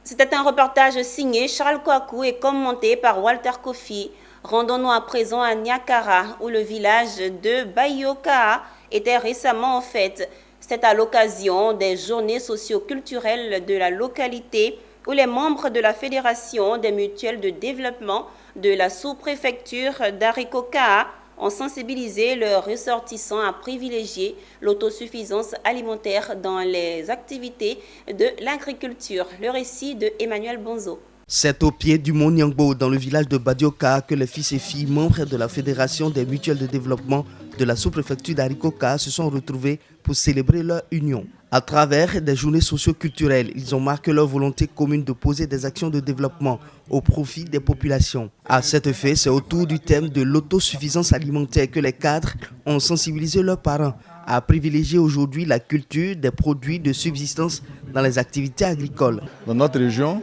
C'était un reportage signé Charles Kouakou et commenté par Walter Kofi. Rendons-nous à présent à Niakara, où le village de Bayoka était récemment en fête. C'est à l'occasion des journées socio-culturelles de la localité où les membres de la Fédération des mutuelles de développement de la sous-préfecture d'Arikoka ont sensibilisé leurs ressortissants à privilégier l'autosuffisance alimentaire dans les activités de l'agriculture. Le récit de Emmanuel Bonzo. C'est au pied du mont Nyangbo, dans le village de Badioka, que les fils et filles membres de la Fédération des mutuelles de développement de la sous-préfecture d'Arikoka se sont retrouvés pour célébrer leur union. À travers des journées socio-culturelles, ils ont marqué leur volonté commune de poser des actions de développement au profit des populations. À cet effet, c'est autour du thème de l'autosuffisance alimentaire que les cadres ont sensibilisé leurs parents à privilégier aujourd'hui la culture des produits de subsistance dans les activités agricoles. Dans notre région,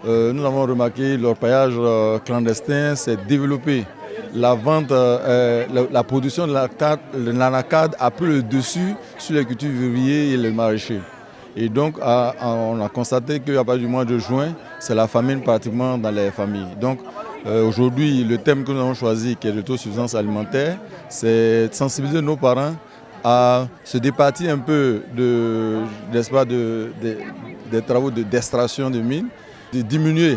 nous avons remarqué que l'orpaillage clandestin s'est développé. La vente, la production de l'anacade a pris le dessus sur les cultures vivrières et les maraîchers. Et donc, on a constaté qu'à partir du mois de juin, c'est la famine pratiquement dans les familles. Donc, aujourd'hui, le thème que nous avons choisi, qui est l'autosuffisance alimentaire, c'est de sensibiliser nos parents à se départir un peu des travaux d'extraction de mines, de diminuer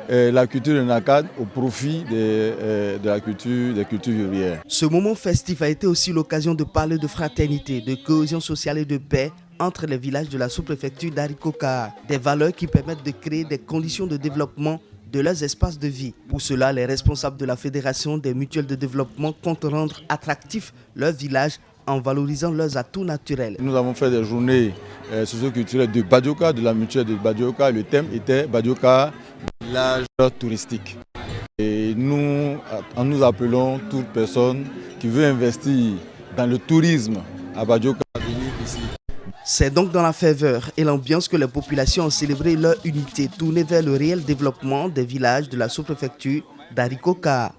la culture de l'anacade au profit des cultures vivrières. Ce moment festif a été aussi l'occasion de parler de fraternité, de cohésion sociale et de paix entre les villages de la sous-préfecture d'Arikoka, des valeurs qui permettent de créer des conditions de développement de leurs espaces de vie. Pour cela, les responsables de la Fédération des mutuelles de développement comptent rendre attractifs leurs villages en valorisant leurs atouts naturels. Nous avons fait des journées socio-culturelles de Badioka, de la mutuelle de Badioka. Le thème était Badioka, village touristique. Et nous appelons toute personne qui veut investir dans le tourisme à Badioka à venir ici. C'est donc dans la ferveur et l'ambiance que les populations ont célébré leur unité tournée vers le réel développement des villages de la sous-préfecture d'Arikoka.